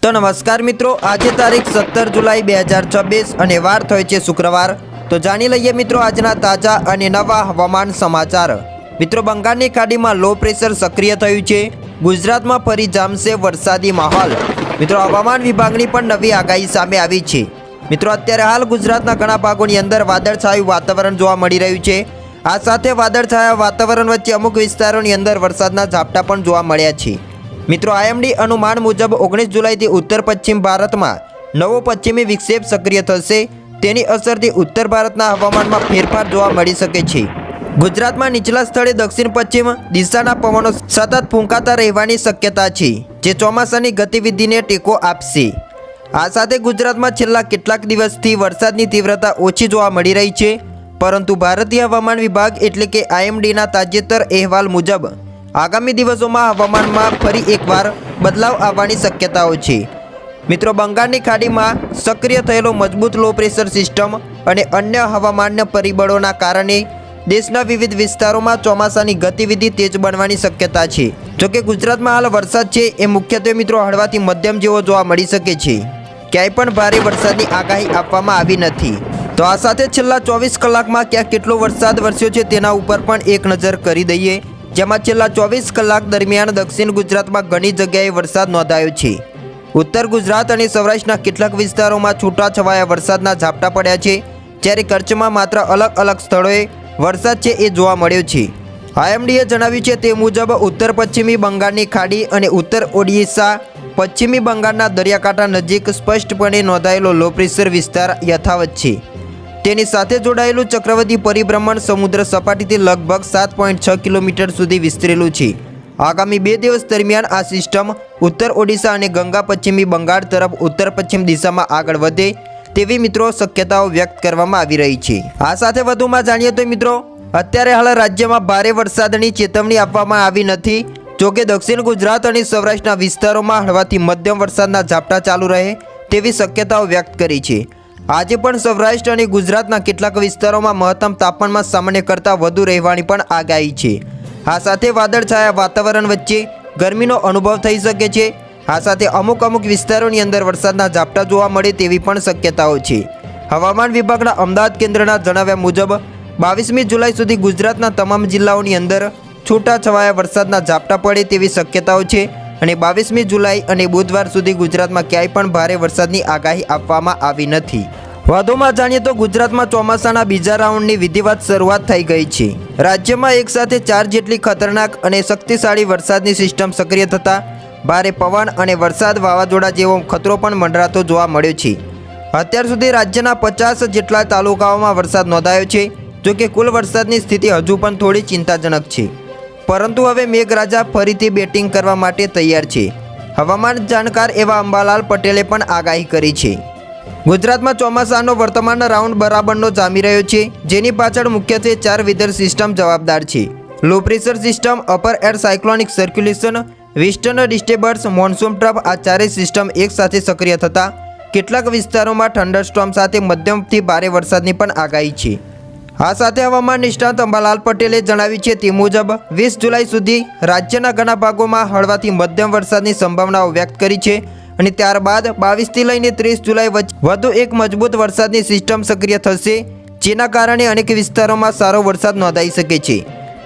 तो नमस्कार मित्रों, आज तारीख 17 जुलाई 2026 અને વાર થયો છે શુક્રવાર। તો જાણી લઈએ મિત્રો આજના તાજા અને નવા હવામાન સમાચાર। મિત્રો, બંગાળની ખાડીમાં લો પ્રેશર સક્રિય થયું છે। ગુજરાતમાં ફરી જામશે વરસાદી માહોલ। મિત્રો, હવામાન વિભાગની પણ નવી આગાહી સામે આવી છે। મિત્રો, અત્યારે હાલ ગુજરાતના ઘણા ભાગોની અંદર વાદળછાયું વાતાવરણ જોવા મળી રહ્યું છે। આ સાથે વાદળછાયા વાતાવરણ વચ્ચે અમુક વિસ્તારોની અંદર વરસાદના ઝાપટા પણ જોવા મળ્યા છે। મિત્રો, આઈએમડી અનુમાન મુજબ 19 જુલાઈથી ઉત્તર પશ્ચિમ ભારતમાં નવો પશ્ચિમી વિક્ષેપ સક્રિય થશે। તેની અસરથી ઉત્તર ભારતના હવામાનમાં ફેરફાર જોવા મળી શકે છે। ગુજરાતમાં નીચલા સ્થળે દક્ષિણ પશ્ચિમ દિશાના પવનો સતત ફૂંકાતા રહેવાની શક્યતા છે, જે ચોમાસાની ગતિવિધિને ટેકો આપશે। આ સાથે ગુજરાતમાં છેલ્લા કેટલાક દિવસથી વરસાદની તીવ્રતા ઓછી જોવા મળી રહી છે, પરંતુ ભારતીય હવામાન વિભાગ એટલે કે આઈએમડીના તાજેતર અહેવાલ મુજબ આગામી દિવસોમાં હવામાનમાં ફરી એકવાર બદલાવ આવવાની શક્યતાઓ છે। મિત્રો, બંગાળની ખાડીમાં સક્રિય થયેલો મજબૂત લો પ્રેશર સિસ્ટમ અને અન્ય હવામાનના પરિબળોના કારણે દેશના વિવિધ વિસ્તારોમાં ચોમાસાની ગતિવિધિ તેજ બનવાની શક્યતા છે। જોકે ગુજરાતમાં હાલ વરસાદ છે એ મુખ્યત્વે મિત્રો હળવાથી મધ્યમ જેવો જોવા મળી શકે છે। ક્યાંય પણ ભારે વરસાદની આગાહી આપવામાં આવી નથી। તો આ સાથે છેલ્લા 24 કલાકમાં ક્યાં કેટલો વરસાદ વરસ્યો છે તેના ઉપર પણ એક નજર કરી દઈએ, જેમાં છેલ્લા 24 કલાક દરમિયાન દક્ષિણ ગુજરાતમાં ઘણી જગ્યાએ વરસાદ નોંધાયો છે। ઉત્તર ગુજરાત અને સૌરાષ્ટ્રના કેટલાક વિસ્તારોમાં છૂટાછવાયા વરસાદના ઝાપટા પડ્યા છે, જ્યારે કચ્છમાં માત્ર અલગ અલગ સ્થળોએ વરસાદ છે એ જોવા મળ્યો છે। આઈએમડીએ જણાવ્યું છે તે મુજબ ઉત્તર પશ્ચિમી બંગાળની ખાડી અને ઉત્તર ઓડિશા પશ્ચિમી બંગાળના દરિયાકાંઠા નજીક સ્પષ્ટપણે નોંધાયેલો લો પ્રેશર વિસ્તાર યથાવત છે। તેની સાથે જોડાયેલું ચક્રવાતી પરિભ્રમણ સમુદ્ર સપાટીથી લગભગ 7.6 કિલોમીટર સુધી વિસ્તરેલું છે। આગામી 2 દિવસ દરમિયાન આ સિસ્ટમ ઉત્તર ઓડિશા અને ગંગા પશ્ચિમી બંગાળ તરફ ઉત્તર પશ્ચિમ દિશામાં આગળ વધે તેવી મિત્રો શક્યતાઓ વ્યક્ત કરવામાં આવી રહી છે। આ સાથે વધુમાં જાણીએ તો મિત્રો, અત્યારે હાલ રાજ્યમાં ભારે વરસાદની ચેતવણી આપવામાં આવી નથી। જોકે દક્ષિણ ગુજરાત અને સૌરાષ્ટ્રના વિસ્તારોમાં હળવાથી મધ્યમ વરસાદના ઝાપટા ચાલુ રહે તેવી શક્યતાઓ વ્યક્ત કરી છે। આજે પણ સૌરાષ્ટ્ર અને ગુજરાતના કેટલાક વિસ્તારોમાં મહત્તમ તાપમાનમાં સામાન્ય કરતાં વધુ રહેવાની પણ આગાહી છે। આ સાથે વાદળછાયા વાતાવરણ વચ્ચે ગરમીનો અનુભવ થઈ શકે છે। આ સાથે અમુક વિસ્તારોની અંદર વરસાદના ઝાપટા જોવા મળે તેવી પણ શક્યતાઓ છે। હવામાન વિભાગના અમદાવાદ કેન્દ્રના જણાવ્યા મુજબ 22મી જુલાઈ સુધી ગુજરાતના તમામ જિલ્લાઓની અંદર છૂટાછવાયા વરસાદના ઝાપટા પડે તેવી શક્યતાઓ છે અને 22મી જુલાઈ અને બુધવાર સુધી ગુજરાતમાં ક્યાંય પણ ભારે વરસાદની આગાહી આપવામાં આવી નથી। વધુમાં જાણીએ તો ગુજરાતમાં ચોમાસાના બીજા રાઉન્ડની વિધિવત શરૂઆત થઈ ગઈ છે। રાજ્યમાં એકસાથે 4 જેટલી ખતરનાક અને શક્તિશાળી વરસાદની સિસ્ટમ સક્રિય થતાં ભારે પવન અને વરસાદ વાવાઝોડા જેવો ખતરો પણ મંડરાતો જોવા મળ્યો છે। અત્યાર સુધી રાજ્યના 50 જેટલા તાલુકાઓમાં વરસાદ નોંધાયો છે। જોકે કુલ વરસાદની સ્થિતિ હજુ પણ થોડી ચિંતાજનક છે, પરંતુ હવે મેઘરાજા ફરીથી બેટિંગ કરવા માટે તૈયાર છે। હવામાન જાણકાર એવા અંબાલાલ પટેલે પણ આગાહી કરી છે। ગુજરાતમાં ચોમાસાનો વર્તમાન રાઉન્ડ બરાબરનો જામી રહ્યો છે, જેની પાછળ મુખ્યત્વે 4 વેધર સિસ્ટમ જવાબદાર છે। Low pressure system, upper air cyclonic circulation, western disturbance, monsoon trough, આ ચારેય સિસ્ટમ એકસાથે સક્રિય થતાં કેટલાક વિસ્તારોમાં થંડરસ્ટોર્મ સાથે મધ્યમથી ભારે વરસાદની પણ આગાહી છે। આ સાથે હવામાન નિષ્ણાત અંબાલાલ પટેલે જણાવ્યું છે તે મુજબ 20 જુલાઈ સુધી રાજ્યના ઘણા ભાગોમાં હળવાથી મધ્યમ વરસાદની સંભાવનાઓ વ્યક્ત કરી છે અને ત્યારબાદ 22થી લઈને 30 જુલાઈ વચ્ચે વધુ એક મજબૂત વરસાદની સિસ્ટમ સક્રિય થશે, જેના કારણે અનેક વિસ્તારોમાં સારો વરસાદ નોંધાઈ શકે છે।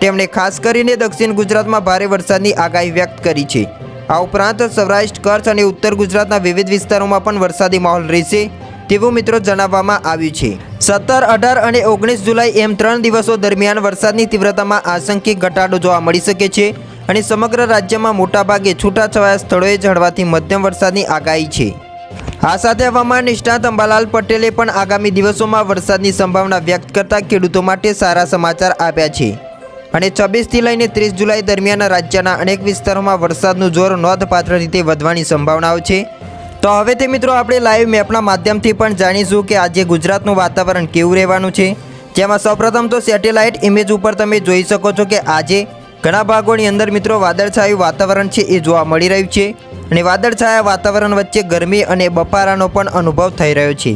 તેમણે ખાસ કરીને દક્ષિણ ગુજરાતમાં ભારે વરસાદની આગાહી વ્યક્ત કરી છે। આ ઉપરાંત સૌરાષ્ટ્ર, કચ્છ અને ઉત્તર ગુજરાતના વિવિધ વિસ્તારોમાં પણ વરસાદી માહોલ રહેશે તેવું મિત્રો જણાવવામાં આવ્યું છે। 17, 18 અને 19 જુલાઈ એમ 3 દિવસો દરમિયાન વરસાદની તીવ્રતામાં આંશિક ઘટાડો જોવા મળી શકે છે અને સમગ્ર રાજ્યમાં મોટાભાગે છૂટાછવાયા સ્થળોએ હળવાથી મધ્યમ વરસાદની આગાહી છે। આ સાથે હવામાન નિષ્ણાત અંબાલાલ પટેલે પણ આગામી દિવસોમાં વરસાદની સંભાવના વ્યક્ત કરતા ખેડૂતો માટે સારા સમાચાર આપ્યા છે અને 26થી લઈને 30 જુલાઈ દરમિયાન રાજ્યના અનેક વિસ્તારોમાં વરસાદનું જોર નોંધપાત્ર રીતે વધવાની સંભાવનાઓ છે। તો હવે તે મિત્રો આપણે લાઈવ મેપના માધ્યમથી પણ જાણીશું કે આજે ગુજરાતનું વાતાવરણ કેવું રહેવાનું છે, જેમાં સૌપ્રથમ તો સેટેલાઇટ ઇમેજ ઉપર તમે જોઈ શકો છો કે આજે ઘણા ભાગોની અંદર મિત્રો વાદળછાયું વાતાવરણ છે એ જોવા મળી રહ્યું છે અને વાદળછાયા વાતાવરણ વચ્ચે ગરમી અને બફારાનો પણ અનુભવ થઈ રહ્યો છે।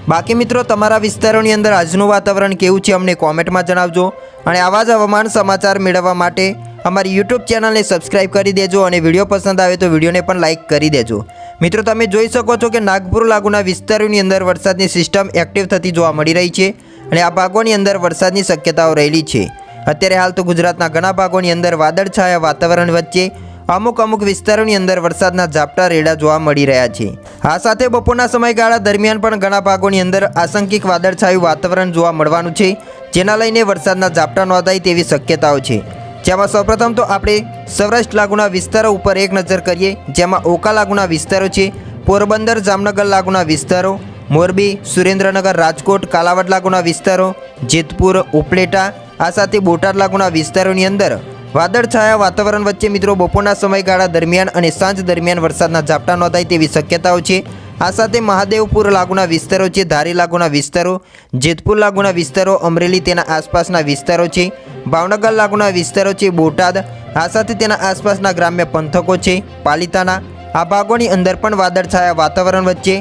બાકી મિત્રો તમારા વિસ્તારોની અંદર આજનું વાતાવરણ કેવું છે અમને કોમેન્ટમાં જણાવજો અને આવા જ હવામાન સમાચાર મેળવવા માટે અમારી YouTube ચેનલને સબસ્ક્રાઇબ કરી દેજો અને વિડીયો પસંદ આવે તો વિડીયોને પણ લાઇક કરી દેજો। મિત્રો તમે જોઈ શકો છો કે નાગપુર લાગુના વિસ્તારોની અંદર વરસાદની સિસ્ટમ એક્ટિવ થતી જોવા મળી રહી છે અને આ ભાગોની અંદર વરસાદની શક્યતાઓ રહેલી છે। અત્યારે હાલ તો ગુજરાતના ઘણા ભાગોની અંદર વાદળછાયા વાતાવરણ વચ્ચે અમુક વિસ્તારોની અંદર વરસાદના ઝાપટા રેડા જોવા મળી રહ્યા છે। આ સાથે બપોરના સમયગાળા દરમિયાન પણ ઘણા ભાગોની અંદર આંશિક વાદળછાયું વાતાવરણ જોવા મળવાનું છે, જેના લઈને વરસાદના ઝાપટા નોંધાય તેવી શક્યતાઓ છે। જેમાં સૌપ્રથમ તો આપણે સૌરાષ્ટ્ર લાગુના વિસ્તારો ઉપર એક નજર કરીએ, જેમાં ઓકા લાગુના વિસ્તારો છે, પોરબંદર જામનગર લાગુના વિસ્તારો, મોરબી, સુરેન્દ્રનગર, રાજકોટ, કાલાવડ લાગુના વિસ્તારો, જેતપુર, ઉપલેટા, આ સાથે બોટાદ લાગુના વિસ્તારોની અંદર વાદળછાયા વાતાવરણ વચ્ચે મિત્રો બપોરના સમયગાળા દરમિયાન અને સાંજ દરમિયાન વરસાદના ઝાપટા નોંધાય તેવી શક્યતાઓ છે। આ સાથે મહાદેવપુર લાગુના વિસ્તારો છે, ધારી લાગુના વિસ્તારો, જેતપુર લાગુના વિસ્તારો, અમરેલી તેના આસપાસના વિસ્તારો છે, ભાવનગર લાગુના વિસ્તારો છે, બોટાદ, આ સાથે તેના આસપાસના ગ્રામ્ય પંથકો છે, પાલિતાના, આ ભાગોની અંદર પણ વાદળછાયા વાતાવરણ વચ્ચે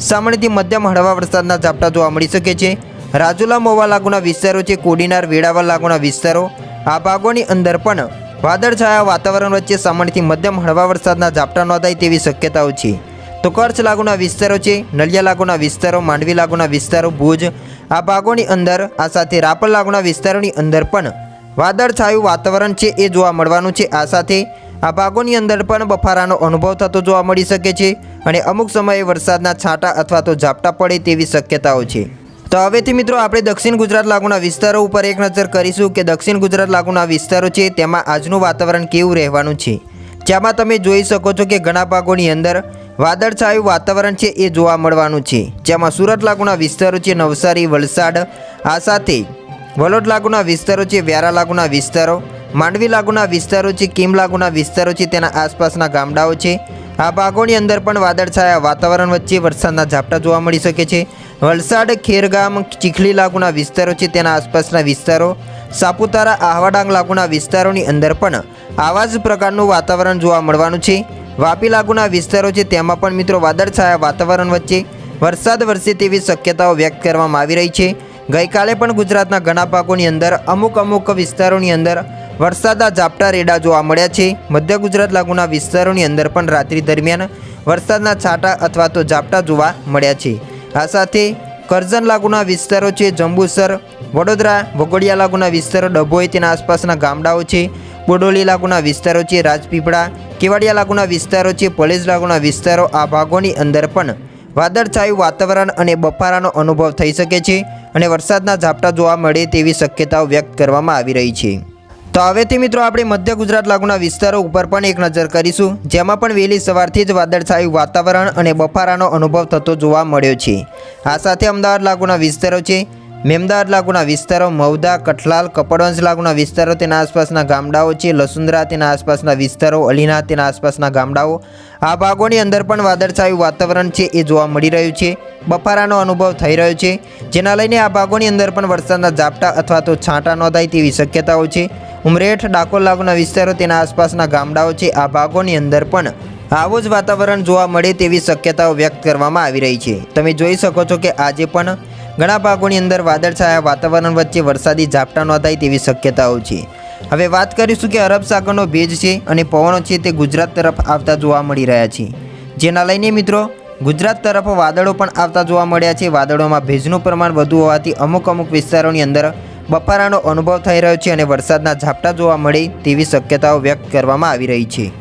સામાન્યથી મધ્યમ હળવા વરસાદના ઝાપટા જોવા મળી શકે છે। રાજુલા મોવા લાગુના વિસ્તારો છે, કોડીનાર, વેળાવળ લાગુના વિસ્તારો, આ ભાગોની અંદર પણ વાદળછાયા વાતાવરણ વચ્ચે સામાન્યથી મધ્યમ હળવા વરસાદના ઝાપટા નોંધાય તેવી શક્યતાઓ છે। તો કચ્છ લાગુના વિસ્તારો છે, નલિયા લાગુના વિસ્તારો, માંડવી લાગુના વિસ્તારો, ભુજ, આ ભાગોની અંદર, આ સાથે રાપર લાગુના વિસ્તારોની અંદર પણ વાદળછાયું વાતાવરણ છે એ જોવા મળવાનું છે। આ સાથે આ ભાગોની અંદર પણ બફારાનો અનુભવ થતો જોવા મળી શકે છે અને અમુક સમયે વરસાદના છાંટા અથવા તો ઝાપટા પડે તેવી શક્યતાઓ છે। તો હવેથી મિત્રો આપણે દક્ષિણ ગુજરાત લાગુના વિસ્તારો ઉપર એક નજર કરીશું કે દક્ષિણ ગુજરાત લાગુના વિસ્તારો છે તેમાં આજનું વાતાવરણ કેવું રહેવાનું છે, જેમાં તમે જોઈ શકો છો કે ઘણા ભાગોની અંદર વાદળછાયું વાતાવરણ છે એ જોવા મળવાનું છે। જેમાં સુરત લાગુના વિસ્તારો છે, નવસારી, વલસાડ, આ સાથે વલોડ લાગુના વિસ્તારો છે, વ્યારા લાગુના વિસ્તારો, માંડવી લાગુના વિસ્તારો છે, કીમ લાગુના વિસ્તારો છે, તેના આસપાસના ગામડાઓ છે, આ ભાગોની અંદર પણ વાદળછાયા વાતાવરણ વચ્ચે વરસાદના ઝાપટા જોવા મળી શકે છે। વલસાડ, ખેરગામ, ચીખલી લાગુના વિસ્તારો છે, તેના આસપાસના વિસ્તારો, સાપુતારા, આહવાડાંગ લાગુના વિસ્તારોની અંદર પણ આવા જ પ્રકારનું વાતાવરણ જોવા મળવાનું છે। વાપી લાગુના વિસ્તારો છે, તેમાં પણ મિત્રો વાદળછાયા વાતાવરણ વચ્ચે વરસાદ વરસે તેવી શક્યતાઓ વ્યક્ત કરવામાં આવી રહી છે। ગઈકાલે પણ ગુજરાતના ઘણા ભાગોની અંદર અમુક વિસ્તારોની અંદર વરસાદના ઝાપટા રેડા જોવા મળ્યા છે। મધ્ય ગુજરાત લાગુના વિસ્તારોની અંદર પણ રાત્રિ દરમિયાન વરસાદના છાંટા અથવા તો ઝાપટા જોવા મળ્યા છે। આ સાથે કરજણ લાગુના વિસ્તારો છે, જંબુસર, વડોદરા, વગોડિયા લાગુના વિસ્તારો, ડભોઈ તેના આસપાસના ગામડાઓ છે, બોડોલી લાગુના વિસ્તારો છે, રાજપીપળા, કેવડિયા લાગુના વિસ્તારો છે, પલેજ લાગુના વિસ્તારો, આ ભાગોની અંદર પણ વાદળછાયું વાતાવરણ અને બફારાનો અનુભવ થઈ શકે છે અને વરસાદના ઝાપટા જોવા મળે તેવી શક્યતાઓ વ્યક્ત કરવામાં આવી રહી છે। તો હવેથી મિત્રો આપણે મધ્ય ગુજરાત લાગુના વિસ્તારો ઉપર પણ એક નજર કરીશું, જેમાં પણ વહેલી સવારથી જ વાદળછાયું વાતાવરણ અને બફારાનો અનુભવ થતો જોવા મળ્યો છે। આ સાથે અમદાવાદ લાગુના વિસ્તારો છે, મેમદાવાદ લાગુના વિસ્તારો, મહુધા, કઠલાલ, કપડવંજ લાગુના વિસ્તારો, તેના આસપાસના ગામડાઓ છે, લસુંદરા તેના આસપાસના વિસ્તારો, અલીના તેના આસપાસના ગામડાઓ, આ ભાગોની અંદર પણ વાદળછાયું વાતાવરણ છે એ જોવા મળી રહ્યું છે। બફારાનો અનુભવ થઈ રહ્યો છે, જેના લઈને આ ભાગોની અંદર પણ વરસાદના ઝાપટા અથવા તો છાંટા નોંધાય તેવી શક્યતાઓ છે। ઉમરેઠ, ડાકોર લાગુના વિસ્તારો તેના આસપાસના ગામડાઓ છે, આ ભાગોની અંદર પણ આવું જ વાતાવરણ જોવા મળે તેવી શક્યતાઓ વ્યક્ત કરવામાં આવી રહી છે। તમે જોઈ શકો છો કે આજે પણ ઘણા ભાગોની અંદર વાદળછાયા વાતાવરણ વચ્ચે વરસાદી ઝાપટા નોંધાય તેવી શક્યતાઓ છે। હવે વાત કરીશું કે અરબ સાગરનો ભેજ છે અને પવનો છે તે ગુજરાત તરફ આવતા જોવા મળી રહ્યા છે, જેના લઈને મિત્રો ગુજરાત તરફ વાદળો પણ આવતા જોવા મળ્યા છે। વાદળોમાં ભેજનું પ્રમાણ વધુ હોવાથી અમુક વિસ્તારોની અંદર બફારાનો અનુભવ થઈ રહ્યો છે અને વરસાદના ઝાપટા જોવા મળે તેવી શક્યતાઓ વ્યક્ત કરવામાં આવી રહી છે।